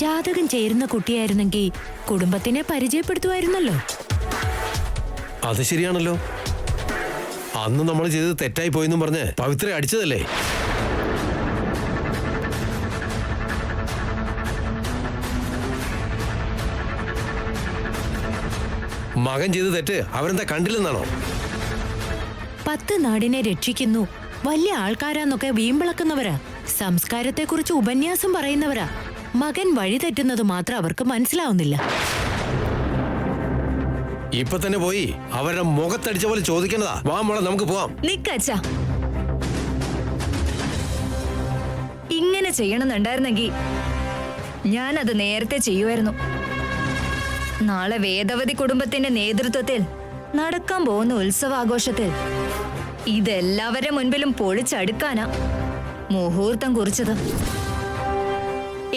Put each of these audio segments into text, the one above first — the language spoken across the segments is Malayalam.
ജാതകം ചേരുന്ന കുട്ടിയായിരുന്നെങ്കിൽ കുടുംബത്തിനെ പരിചയപ്പെടുത്തുമായിരുന്നല്ലോ. അത് ശരിയാണല്ലോ. അന്ന് നമ്മൾ ചെയ്തത് തെറ്റായി പോയെന്നും പറഞ്ഞ് പവിത്ര അടിച്ചതല്ലേ? മകൻ ചെയ്ത് തെറ്റ് അവരെന്താ കണ്ടില്ലെന്നാണോ? 10 നാടിനെ രക്ഷിക്കുന്നു, വലിയ ആൾക്കാരാന്നൊക്കെ വീമ്പിളക്കുന്നവരാ, സംസ്കാരത്തെക്കുറിച്ച് ഉപന്യാസം പറയുന്നവരാ. മകൻ വഴിതെറ്റുന്നത് മാത്രം അവർക്ക് മനസ്സിലാവുന്നില്ല. ഇപ്പൊ തന്നെ പോയി അവരുടെ മുഖത്തടിച്ച പോലെ ചോദിക്കണതാ. വാ മോളെ, നമുക്ക് പോവാം. നിക്കച്ച, ഇങ്ങനെ ചെയ്യണമെന്നുണ്ടായിരുന്നെങ്കിൽ ഞാനത് നേരത്തെ ചെയ്യുമായിരുന്നു. നാളെ വേദവതി കുടുംബത്തിന്റെ നേതൃത്വത്തിൽ നടക്കാൻ പോകുന്ന ഉത്സവാഘോഷത്തിൽ ഇതെല്ലാവരുടെ മുൻപിലും പൊളിച്ചടുക്കാനാ മുഹൂർത്തം കുറിച്ചത്.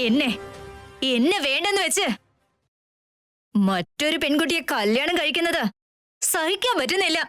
എന്നെ വേണ്ടെന്ന് വെച്ച് മറ്റൊരു പെൺകുട്ടിയെ കല്യാണം കഴിക്കുന്നത് സഹിക്കാൻ പറ്റുന്നില്ല.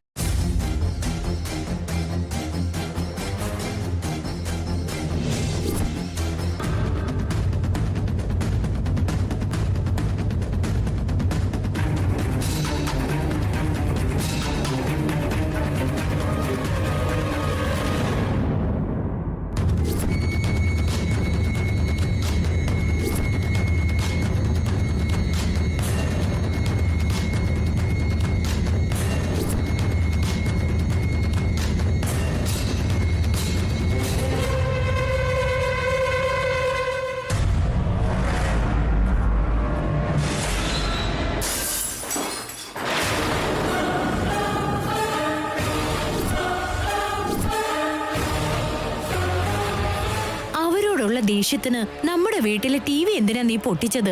ദേഷ്യത്തിന് നമ്മുടെ വീട്ടിലെ TV എന്തിനാ നീ പൊട്ടിച്ചത്?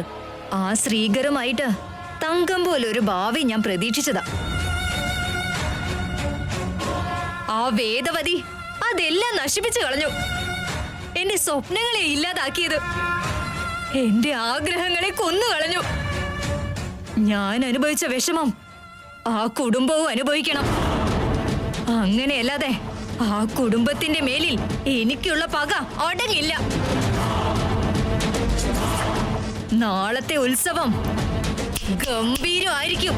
ആ ശ്രീകരുമായിട്ട് തങ്കം പോലൊരു ഭാവി ഞാൻ പ്രതീക്ഷിച്ചതാ. ആ വേദവതി അതെല്ലാം നശിപ്പിച്ചു കളഞ്ഞു. എന്റെ സ്വപ്നങ്ങളെ ഇല്ലാതാക്കിയത്, എന്റെ ആഗ്രഹങ്ങളെ കൊന്നുകളഞ്ഞു. ഞാൻ അനുഭവിച്ച വിഷമം ആ കുടുംബവും അനുഭവിക്കണം. അങ്ങനെയല്ലാതെ ആ കുടുംബത്തിന്റെ മേലിൽ എനിക്കുള്ള പക അടങ്ങില്ല. നാളത്തെ ഉത്സവം ഗംഭീരമായിരിക്കും.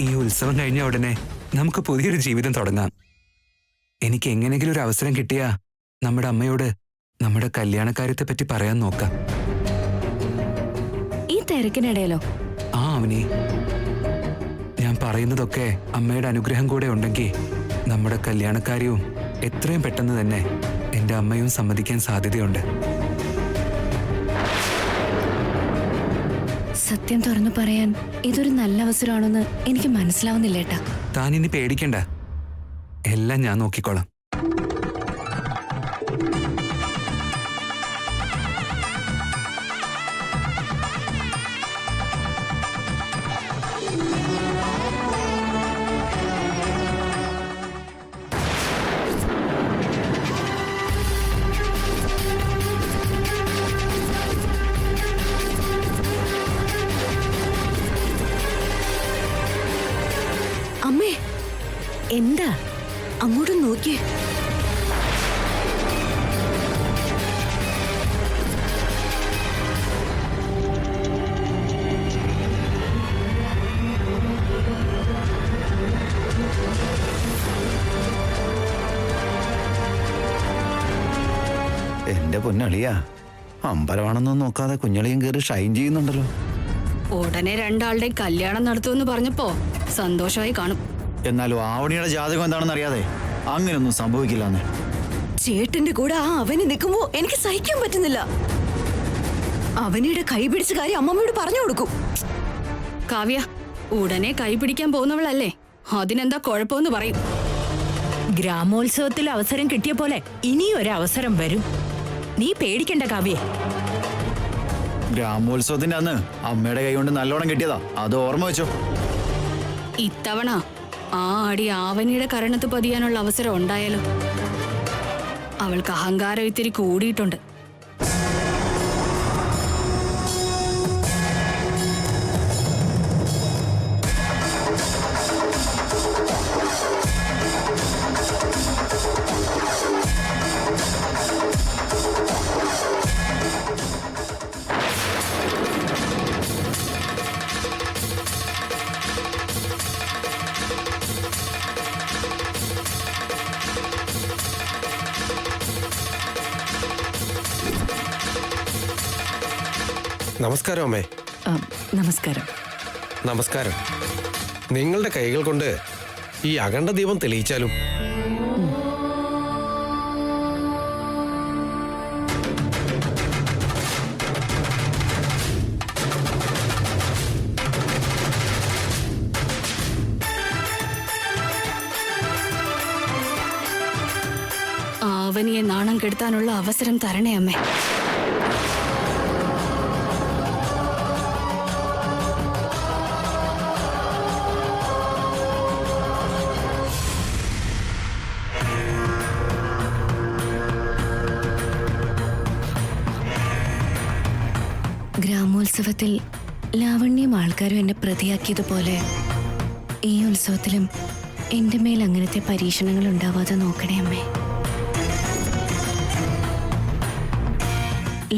ഈ ഉത്സവം കഴിഞ്ഞ ഉടനെ നമുക്ക് പുതിയൊരു ജീവിതം തുടങ്ങാം. എനിക്ക് എങ്ങനെയെങ്കിലും ഒരു അവസരം കിട്ടിയാ നമ്മുടെ അമ്മയോട് നമ്മുടെ കല്യാണക്കാര്യത്തെ പറ്റി പറയാൻ നോക്കാം. ഈ തിരക്കിനിടയിലോ? ആ അവനി, ഞാൻ പറയുന്നതൊക്കെ അമ്മയുടെ അനുഗ്രഹം കൂടെ ഉണ്ടെങ്കിൽ നമ്മുടെ കല്യാണക്കാര്യവും എത്രയും പെട്ടെന്ന് തന്നെ എന്റെ അമ്മയും സമ്മതിക്കാൻ സാധ്യതയുണ്ട്. സത്യം തുറന്നു പറയാൻ ഇതൊരു നല്ല അവസരമാണെന്ന് എനിക്ക് മനസ്സിലാവുന്നില്ല ഏട്ടാ. താൻ ഇനി പേടിക്കണ്ട, എല്ലാം ഞാൻ നോക്കിക്കോളാം. എന്താ? അങ്ങോട്ട് നോക്കിയേ. എന്റെ പൊന്നളിയാ, അമ്പലമാണെന്നൊന്നും നോക്കാതെ കുഞ്ഞളിയും കയറി ഷൈൻ ചെയ്യുന്നുണ്ടല്ലോ. ഉടനെ രണ്ടാളുടെയും കല്യാണം നടത്തുമെന്ന് പറഞ്ഞപ്പോ സന്തോഷമായി കാണും. എന്നാലും ആവണിയുടെ ജാതകം എന്താണെന്ന് അറിയാതെ അങ്ങനെയൊന്നും സംഭവിക്കില്ലെന്ന്. ചേട്ടന്റെ കൂടെ ആ അവന് നിൽക്കുമ്പോ എനിക്ക് സഹിക്കാൻ പറ്റുന്നില്ല. അവനിയുടെ കൈ പിടിച്ച കാര്യം അമ്മമ്മയോട് പറഞ്ഞു കൊടുക്കും. കാവ്യ, ഉടനെ കൈ പിടിക്കാൻ പോകുന്നവളല്ലേ, അതിനെന്താ കുഴപ്പമെന്ന് പറയും. ഗ്രാമോത്സവത്തിൽ അവസരം കിട്ടിയ പോലെ ഇനിയും ഒരു അവസരം വരും. നീ പേടിക്കണ്ട കാവ്യ. ഗ്രാമോത്സവത്തിന്റെ അന്ന് അമ്മയുടെ കൈ കൊണ്ട് നല്ലോണം കിട്ടിയതാ, അത് ഓർമ്മ വെച്ചോ. ഇത്തവണ ആ അടി ആവനിയുടെ കരണത്ത് പതിയാനുള്ള അവസരം ഉണ്ടായാലോ. അവൾക്ക് അഹങ്കാരം ഇത്തിരി കൂടിയിട്ടുണ്ട്. നമസ്കാരം അമ്മേ. നമസ്കാരം. നമസ്കാരം. നിങ്ങളുടെ കൈകൾ കൊണ്ട് ഈ അഖണ്ഡ ദീപം തെളിയിച്ചാലും. ആവനിയെ നാണം കെടുത്താനുള്ള അവസരം തരണേ അമ്മേ. ഗ്രാമോത്സവത്തിൽ ലാവണ്യം ആൾക്കാരും എന്നെ പ്രതിയാക്കിയതുപോലെ ഈ ഉത്സവത്തിലും എൻ്റെ മേൽ അങ്ങനത്തെ പരീക്ഷണങ്ങൾ ഉണ്ടാവാതെ നോക്കണേ അമ്മേ.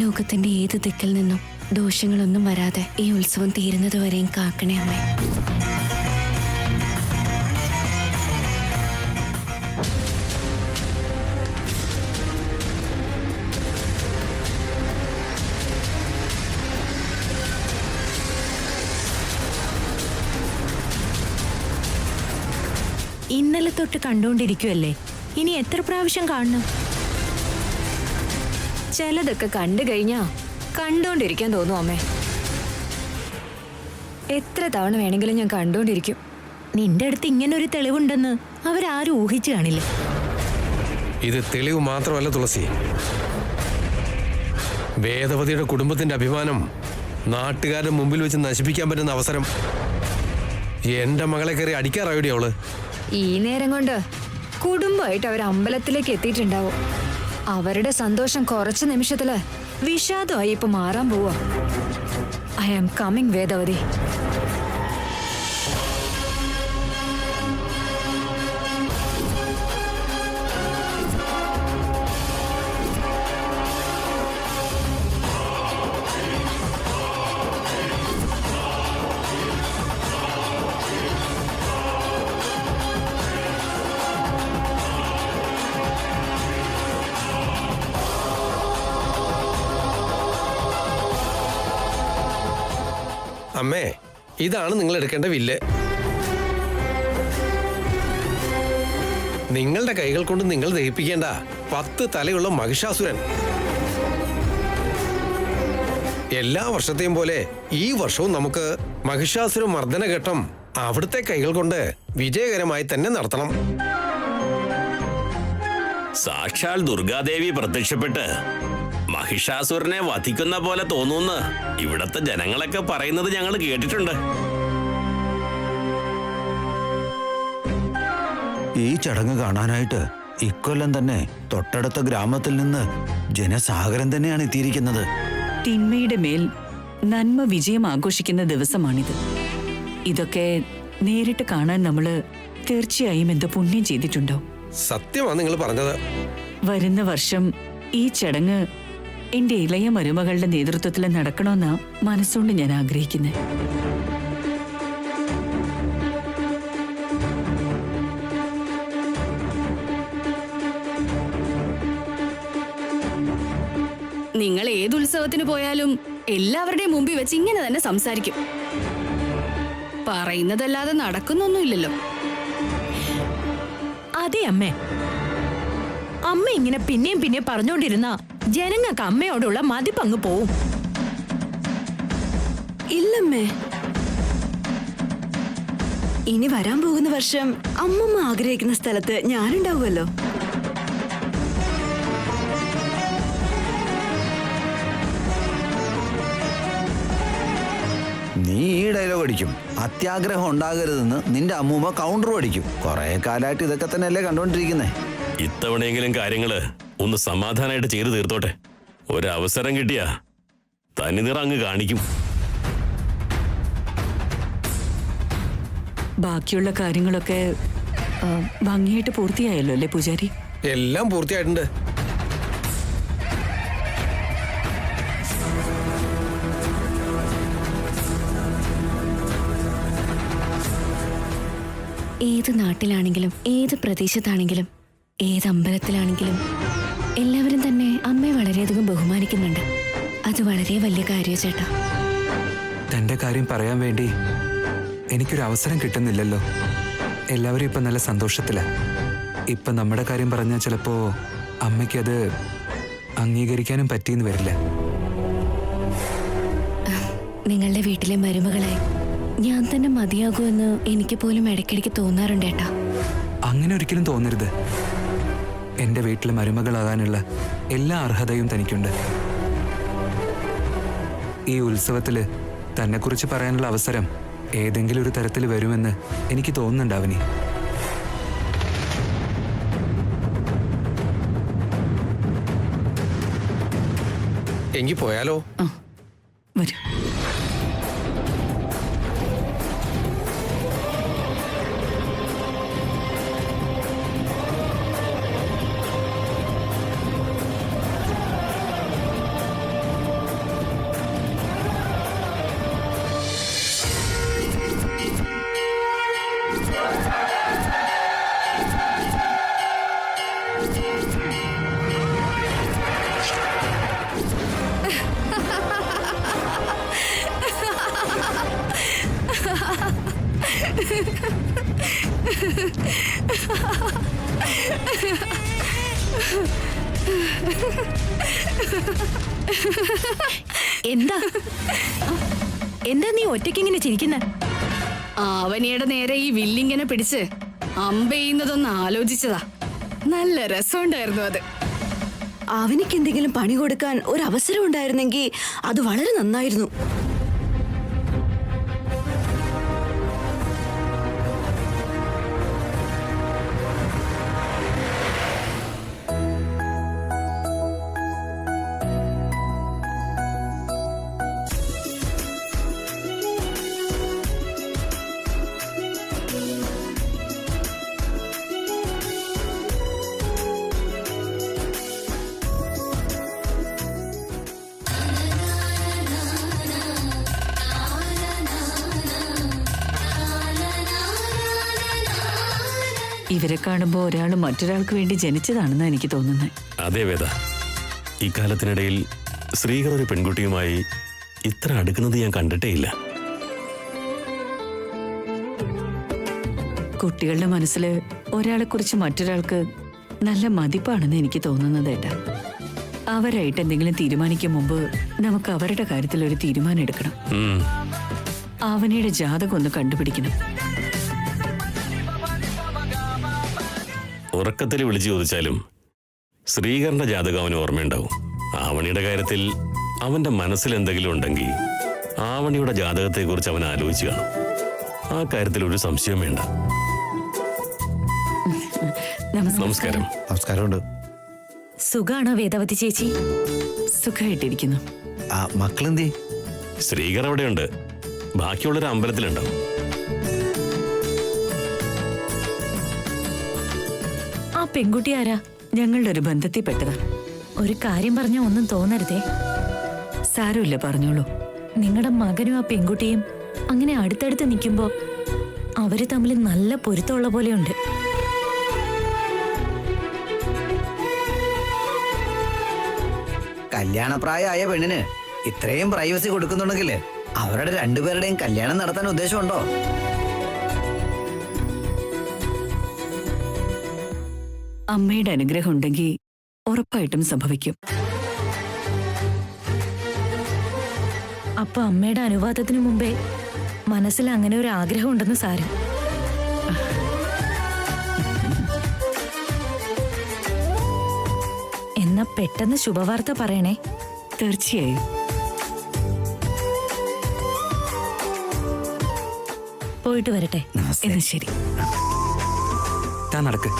ലോകത്തിന്റെ ഏത് ദിക്കിൽ നിന്നും ദോഷങ്ങളൊന്നും വരാതെ ഈ ഉത്സവം തീരുന്നത് വരെയും കാക്കണേ അമ്മേ. ഇന്നലെ തൊട്ട് കണ്ടുകൊണ്ടിരിക്കുവല്ലേ, ഇനി എത്ര പ്രാവശ്യം കാണണം? ചിലതൊക്കെ കണ്ടു കഴിഞ്ഞാ കണ്ടോണ്ടിരിക്കാൻ തോന്നും അമ്മേ. എത്ര തവണ വേണമെങ്കിലും ഞാൻ കണ്ടോണ്ടിരിക്കും. നിന്റെ അടുത്ത് ഇങ്ങനെ ഒരു തെളിവുണ്ടെന്ന് അവരാരും ഊഹിച്ചു കാണില്ല. ഇത് തെളിവ് മാത്രമല്ല തുളസി, വേദവതിയുടെ കുടുംബത്തിന്റെ അഭിമാനം നാട്ടുകാരുടെ മുമ്പിൽ വെച്ച് നശിപ്പിക്കാൻ പറ്റുന്ന അവസരം. എന്റെ മകളെ കയറി അടിക്കാറായോടി അവള്. ഈ നേരം കൊണ്ട് കുടുംബമായിട്ട് അവർ അമ്പലത്തിലേക്ക് എത്തിയിട്ടുണ്ടാവും. അവരുടെ സന്തോഷം കുറച്ച് നിമിഷത്തില് വിഷാദമായി ഇപ്പൊ മാറാൻ പോവാ. I am coming Vedavathi. അമ്മേ, ഇതാണ് നിങ്ങൾ എടുക്കേണ്ട വില്ല്. നിങ്ങളുടെ കൈകൾ കൊണ്ട് നിങ്ങൾ ദഹിപ്പിക്കേണ്ട 10 തലയുള്ള മഹിഷാസുരൻ. എല്ലാ വർഷത്തെയും പോലെ ഈ വർഷവും നമുക്ക് മഹിഷാസുര മർദ്ദനഘട്ടം അവിടുത്തെ കൈകൾ കൊണ്ട് വിജയകരമായി തന്നെ നടത്തണം. സാക്ഷാൽ ദുർഗാദേവി പ്രത്യക്ഷപ്പെട്ട് മഹിഷാസുരനെ വധിക്കുന്ന പോലെ തോന്നുന്നു ഇവിടത്തെ ജനങ്ങളൊക്കെ പറയുന്നത് ഞങ്ങൾ കേട്ടിട്ടുണ്ട്. ഈ ചടങ്ങ് കാണാനായിട്ട് ഇക്കൊല്ലം തന്നെ തൊട്ടടുത്ത ഗ്രാമത്തിൽ നിന്ന് ജനസാഗരം തന്നെയാണ് എത്തിയിരിക്കുന്നത്. തിന്മയുടെ മേൽ നന്മ വിജയം ആഘോഷിക്കുന്ന ദിവസമാണിത്. ഇതൊക്കെ നേരിട്ട് കാണാൻ നമ്മള് തീർച്ചയായും എന്തോ പുണ്യം ചെയ്തിട്ടുണ്ടോ? സത്യമാണ് നിങ്ങൾ പറഞ്ഞത്. വരുന്ന വർഷം ഈ ചടങ്ങ് എന്റെ ഇളയ മരുമകളുടെ നേതൃത്വത്തിൽ നടക്കണമെന്നാ മനസ്സുകൊണ്ട് ഞാൻ ആഗ്രഹിക്കുന്നത്. നിങ്ങൾ ഏത് ഉത്സവത്തിന് പോയാലും എല്ലാവരുടെയും മുമ്പിൽ വെച്ച് ഇങ്ങനെ തന്നെ സംസാരിക്കും. പറയുന്നതല്ലാതെ നടക്കുന്നൊന്നുമില്ലല്ലോ. അതെ അമ്മേ, അമ്മ ഇങ്ങനെ പിന്നെയും പിന്നെയും പറഞ്ഞുകൊണ്ടിരുന്ന ജനങ്ങൾക്ക് അമ്മയോടുള്ള മതിപ്പങ്ങ് പോവും. ഇല്ലമ്മേ, ഇനി വരാൻ പോകുന്ന വർഷം അമ്മമ്മ ആഗ്രഹിക്കുന്ന സ്ഥലത്ത് ഞാനുണ്ടാവുമല്ലോ. നീ ഈ ഡയലോഗ് അടിക്കും, അത്യാഗ്രഹം ഉണ്ടാകരുതെന്ന് നിന്റെ അമ്മൂമ്മ കൗണ്ടറും അടിക്കും. കുറെ കാലമായിട്ട് ഇതൊക്കെ തന്നെയല്ലേ കണ്ടോണ്ടിരിക്കുന്നേ. ഇത്തവണയെങ്കിലും കാര്യങ്ങള് ഒന്ന് സമാധാനമായിട്ട് ചെയ്തു തീർത്തോട്ടെ. ഒരവസരം കിട്ടിയാ തനിനിറ അങ്ങ് കാണിക്കും. ബാക്കിയുള്ള കാര്യങ്ങളൊക്കെ ഭംഗിയായിട്ട് പൂർത്തിയായല്ലോ അല്ലേ പൂജാരി? എല്ലാം പൂർത്തിയായിട്ടുണ്ട്. ഏത് നാട്ടിലാണെങ്കിലും ഏത് പ്രദേശത്താണെങ്കിലും ഏത് അമ്പലത്തിലാണെങ്കിലും എല്ലാവരും തന്നെ അമ്മയെ വളരെയധികം ബഹുമാനിക്കുന്നുണ്ട്. അത് വളരെ വലിയ കാര്യ ചേട്ടാ. തന്റെ കാര്യം പറയാൻ വേണ്ടി എനിക്കൊരു അവസരം കിട്ടുന്നില്ലല്ലോ. എല്ലാവരും ഇപ്പൊ നല്ല സന്തോഷത്തിലാ. ഇപ്പൊ നമ്മുടെ കാര്യം പറഞ്ഞാൽ ചിലപ്പോ അമ്മയ്ക്കത് അംഗീകരിക്കാനും പറ്റിയെന്ന് വരില്ല. നിങ്ങളുടെ വീട്ടിലെ മരുമകളെ ഞാൻ തന്നെ മതിയാകുമെന്ന് എനിക്ക് പോലും ഇടയ്ക്കിടയ്ക്ക് തോന്നാറുണ്ട് ഏട്ടാ. അങ്ങനെ ഒരിക്കലും തോന്നരുത്. എന്റെ വീട്ടിൽ മരുമകളാകാനുള്ള എല്ലാ അർഹതയും തനിക്കുണ്ട്. ഈ ഉത്സവത്തില് തന്നെക്കുറിച്ച് പറയാനുള്ള അവസരം ഏതെങ്കിലും ഒരു തരത്തിൽ വരുമെന്ന് എനിക്ക് തോന്നുന്നുണ്ട് അവനി. എങ്കിൽ പോയാലോ? വരും. എന്താ എന്താ നീ ഒറ്റയ്ക്കിങ്ങനെ ചിരിക്കുന്നെ? ആവനിയുടെ നേരെ ഈ വില്ലിങ്ങനെ പിടിച്ച് അമ്പെയ്യുന്നതൊന്ന് ആലോചിച്ചതാ. നല്ല രസമുണ്ടായിരുന്നു അത്. അവനിക്ക് എന്തെങ്കിലും പണി കൊടുക്കാൻ ഒരു അവസരം ഉണ്ടായിരുന്നെങ്കിൽ അത് വളരെ നന്നായിരുന്നു. ഇവരെ കാണുമ്പോ ഒരാൾ മറ്റൊരാൾക്ക് വേണ്ടി ജനിച്ചതാണെന്നാണ് എനിക്ക് തോന്നുന്നത്. അതെ വേദ, ഇക്കാലത്തിനിടയിൽ ശ്രീകർ ഒരു പെൺകുട്ടിയുമായി ഇത്ര അടുക്കുന്നത് ഞാൻ കണ്ടിട്ടേയില്ല. കുട്ടികളുടെ മനസ്സിൽ ഒരാളെ കുറിച്ച് മറ്റൊരാൾക്ക് നല്ല മതിപ്പാണെന്ന് എനിക്ക് തോന്നുന്നത് ഏട്ടാ. അവരായിട്ട് എന്തെങ്കിലും തീരുമാനിക്കും മുമ്പ് നമുക്ക് അവരുടെ കാര്യത്തിൽ ഒരു തീരുമാനം എടുക്കണം. ആവനിയുടെ ജാതകം ഒന്ന് കണ്ടുപിടിക്കണം. ഉറക്കത്തിൽ വിളിച്ചു ചോദിച്ചാലും ശ്രീകറിന്റെ ജാതകം അവന് ഓർമ്മയുണ്ടാവും. ആവണിയുടെ കാര്യത്തിൽ അവന്റെ മനസ്സിൽ എന്തെങ്കിലും ഉണ്ടെങ്കിൽ ആവണിയുടെ ജാതകത്തെക്കുറിച്ച് അവൻ ആലോചിച്ചു കാണും. ആ കാര്യത്തിൽ ഒരു സംശയം വേണ്ട. നമസ്കാരം. നമസ്കാരമുണ്ട്. സുഖാണോ വേദവതി ചേച്ചി? സുഖമായിട്ടിരിക്കുന്നു. ആ മക്കളെന്തേ? ശ്രീകർ അവിടെയുണ്ട്. ബാക്കിയുള്ളൊരു അമ്പലത്തിലുണ്ടാവും. പെൺകുട്ടി ആരാ? ഞങ്ങളുടെ ഒരു ബന്ധത്തിൽ പെട്ടതാ. ഒരു കാര്യം പറഞ്ഞാ ഒന്നും തോന്നരുതേ. സാരമില്ല, പറഞ്ഞോളൂ. നിങ്ങളുടെ മകനും ആ പെൺകുട്ടിയും അങ്ങനെ അടുത്തടുത്ത് നിൽക്കുമ്പോ അവര് തമ്മിൽ നല്ല പൊരുത്തമുള്ള പോലെയുണ്ട്. കല്യാണപ്രായമായ പെണ്ണിന് ഇത്രയും പ്രൈവസി കൊടുക്കുന്നുണ്ടെങ്കിൽ അവരുടെ രണ്ടുപേരുടെയും കല്യാണം നടത്താൻ ഉദ്ദേശമുണ്ടോ? അമ്മയുടെ അനുഗ്രഹം ഉണ്ടെങ്കിൽ ഉറപ്പായിട്ടും സംഭവിക്കും. അപ്പൊ അമ്മയുടെ അനുവാദത്തിന് മുമ്പേ മനസ്സിൽ അങ്ങനെ ഒരു ആഗ്രഹം ഉണ്ടെന്ന് സാരം. എന്നാ പെട്ടെന്ന് ശുഭവാർത്ത പറയണേ. തീർച്ചയായും. പോയിട്ട് വരട്ടെ. എന്നാ ശരി. താൻ നടക്ക്.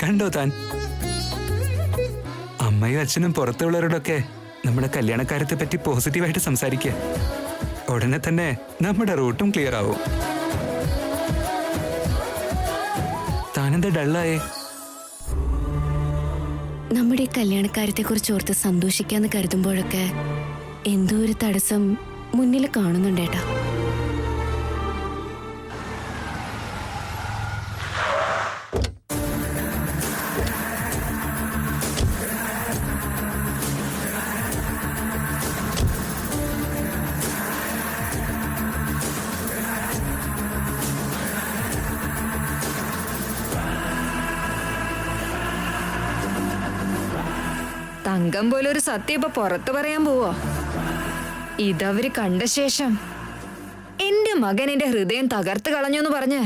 കണ്ടോ താൻ? അമ്മയും അച്ഛനും പുറത്തുള്ളവരോടൊക്കെ നമ്മുടെ കല്യാണക്കാര്യത്തെ പറ്റി പോസിറ്റീവായിട്ട് സംസാരിക്കുക. ഉടനെ തന്നെ നമ്മുടെ റൂട്ടും ക്ലിയർ ആവും. താനെന്താ ഡള്ളായേ? നമ്മുടെ ഈ കല്യാണക്കാര്യത്തെ കുറിച്ച് ഓർത്ത് സന്തോഷിക്കാന്ന് കരുതുമ്പോഴൊക്കെ എന്തോ ഒരു തടസ്സം മുന്നിൽ കാണുന്നുണ്ടേട്ടാ. തങ്കം പോലൊരു സത്യം ഇപ്പൊ പുറത്തു പറയാൻ പോവോ? ഇതവര് കണ്ട ശേഷം എന്റെ മകൻ എന്റെ ഹൃദയം തകർത്ത് കളഞ്ഞു എന്ന് പറഞ്ഞ്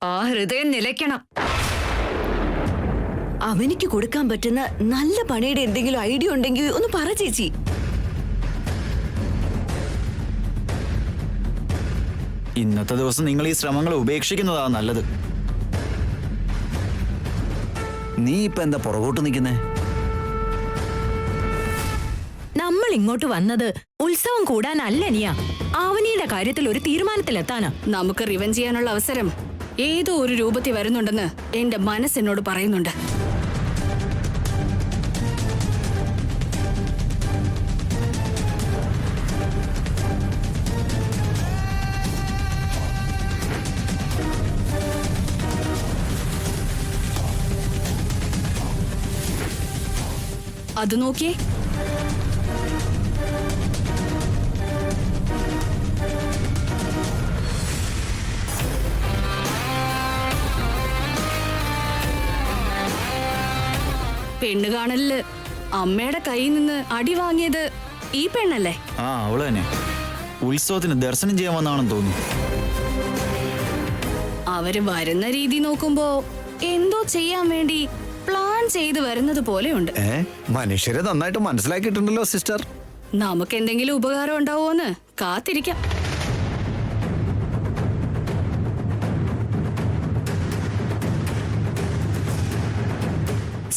ആ ഹൃദയം നിലയ്ക്കണം. അവനിക്ക് കൊടുക്കാൻ പറ്റുന്ന നല്ല പണിയുടെ എന്തെങ്കിലും ഐഡിയ ഉണ്ടെങ്കിൽ ഒന്ന് പറ ചേച്ചി. ഇന്നത്തെ ദിവസം നിങ്ങൾ ഈ ശ്രമങ്ങൾ ഉപേക്ഷിക്കുന്നതാ നല്ലത്. നീ ഇപ്പൊ എന്താ പുറകോട്ട് നിൽക്കുന്നേ? നമ്മൾ ഇങ്ങോട്ട് വന്നത് ഉത്സവം കൂടാനല്ല നിയ, ആവനിയുടെ കാര്യത്തിൽ ഒരു തീരുമാനത്തിലെത്താനാ. നമുക്ക് റിവെഞ്ച് ചെയ്യാനുള്ള അവസരം ഏതോ ഒരു രൂപത്തിൽ വരുന്നുണ്ടെന്ന് എന്റെ മനസ്സെന്നോട് പറയുന്നുണ്ട്. അത് നോക്കിയേ. പെണ്ണ് കാണലില് അമ്മയുടെ കയ്യിൽ നിന്ന് അടി വാങ്ങിയത് ഈ പെണ്ണല്ലേ? ആ, അവള് തന്നെ. ഉത്സവത്തിന് ദർശനം ചെയ്യാൻ വന്നാണെന്ന് തോന്നുന്നു. അവര് വരുന്ന രീതി നോക്കുമ്പോ എന്തോ ചെയ്യാൻ വേണ്ടി പ്ലാൻ ചെയ്ത് വരുന്നത് പോലെയുണ്ട്. മനുഷ്യരെ നന്നായിട്ട് മനസ്സിലാക്കിയിട്ടുണ്ടല്ലോ സിസ്റ്റർ. നമുക്ക് എന്തെങ്കിലും ഉപകാരം ഉണ്ടാവോന്ന് കാത്തിരിക്കാം.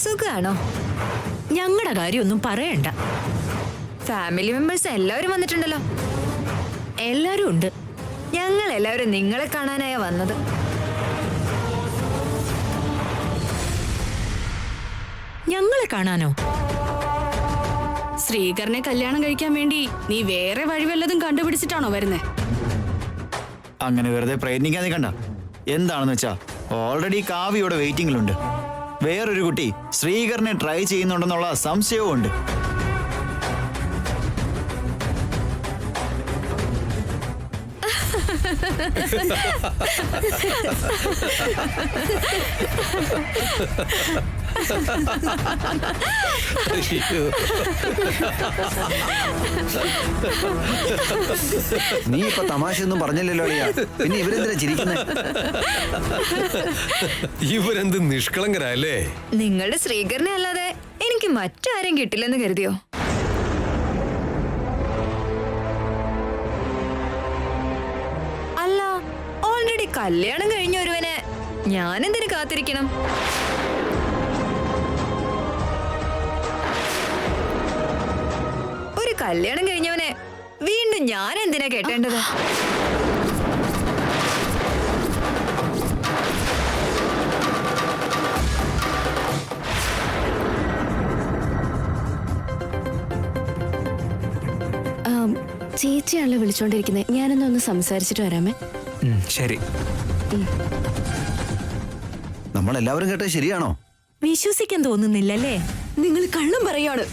സുഖാണോ? ഞങ്ങളുടെ കാര്യമൊന്നും പറയണ്ട. ഫാമിലി മെമ്പേഴ്സ് എല്ലാവരും വന്നിട്ടുണ്ടല്ലോ. എല്ലാരും ഉണ്ട്. ഞങ്ങൾ എല്ലാവരും നിങ്ങളെ കാണാനായാ വന്നത്. ഞങ്ങളെ കാണാനോ? ശ്രീകരനെ കല്യാണം കഴിക്കാൻ വേണ്ടി നീ വേറെ വഴി വല്ലതും കണ്ടുപിടിച്ചിട്ടാണോ വരുന്നേ? അങ്ങനെ വെറുതെ പ്രയത്നിക്കാതെ കണ്ട. എന്താണെന്ന് വെച്ചാ ഓൾറെഡി കാവ്യയുടെ വെയിറ്റിംഗിലുണ്ട്. വേറൊരു കുട്ടി ശ്രീകരനെ ട്രൈ ചെയ്യുന്നുണ്ടെന്നുള്ള സംശയവും ഉണ്ട്. നീ ഇപ്പൊ തമാശയൊന്നും പറഞ്ഞില്ലല്ലോ അളിയാ. പിന്നെ ഇവരെന്തിനാ ചിരിക്കുന്നേ? ഇവരെന്ത് നിഷ്കളങ്കരല്ലേ? നിങ്ങളുടെ ശ്രീകരനെ അല്ലാതെ എനിക്ക് മറ്റാരും കിട്ടില്ലെന്ന് കരുതിയോ? അല്ല, ഓൾറെഡി കല്യാണം കഴിഞ്ഞ ഒരുവനെ ഞാനെന്തിനു കാത്തിരിക്കണം? കല്യാണം കഴിഞ്ഞവനെ വീണ്ടും ഞാൻ എന്തിനാ കേട്ടേണ്ടത്? ചേച്ചിയാണല്ലോ വിളിച്ചോണ്ടിരിക്കുന്നത്. ഞാനൊന്ന് സംസാരിച്ചിട്ട് വരാമേ. ശരി. നമ്മളെല്ലാവരും കേട്ടത് ശരിയാണോ? വിശ്വസിക്കാൻ തോന്നുന്നില്ലല്ലേ? നിങ്ങൾ കള്ളം പറയാണ്.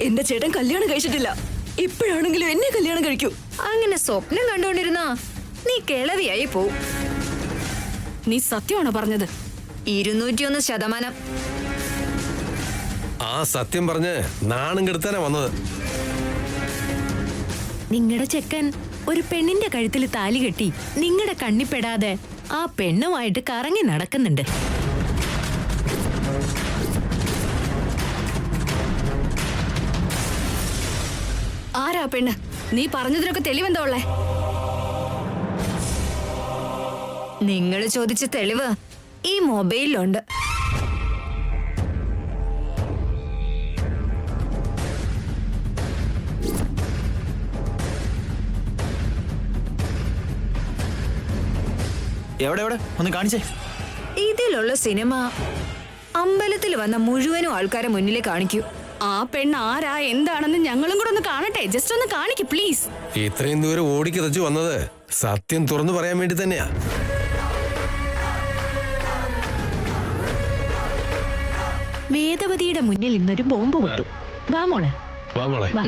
എന്റെ ചേട്ടൻ കല്യാണം കഴിച്ചിട്ടില്ല. ഇപ്പോഴാണെങ്കിലും എന്നെ കല്യാണം കഴിക്കൂ. അങ്ങനെ സ്വപ്നം കണ്ടുകൊണ്ടിരുന്നാ നീ കിളവിയായി പോവും. നീ സത്യമാണോ പറഞ്ഞത്? 201%. ആ സത്യം പറഞ്ഞ് നാണം കെടുത്താനാ വന്നത്. നിങ്ങളുടെ ചെക്കൻ ഒരു പെണ്ണിന്റെ കഴുത്തിൽ താലി കെട്ടി നിങ്ങളുടെ കണ്ണിപ്പെടാതെ ആ പെണ്ണുമായിട്ട് കറങ്ങി നടക്കുന്നുണ്ട്. ആരാ പെണ്ണ്? നീ പറഞ്ഞതിനൊക്കെ തെളിവെന്താ ഉള്ളേ? നിങ്ങൾ ചോദിച്ച തെളിവ് ഈ മൊബൈലിലുണ്ട്. എവിടെ എവിടെ ഒന്ന് കാണിച്ചേ. ഇതിലുള്ള സിനിമ അമ്പലത്തിൽ വന്ന മുഴുവനും ആൾക്കാരെ മുന്നിൽ കാണിക്കൂ. ആ പെണ്ണ് ആരാ എന്താണെന്ന് ഞങ്ങളും കൂടെ ഒന്ന് കാണട്ടെ. ജസ്റ്റ് ഒന്ന് കാണിക്ക് പ്ലീസ്. ഇത്രയും ദൂരം ഓടിക്കിതച്ചു വന്നത് സത്യം തുറന്നു പറയാൻ വേണ്ടി തന്നെയാ. വേദവതിയുടെ മുന്നിൽ ഇന്നൊരു ബോംബ് പൊട്ടും. വാ മോളെ. വാ മോളെ. വാ.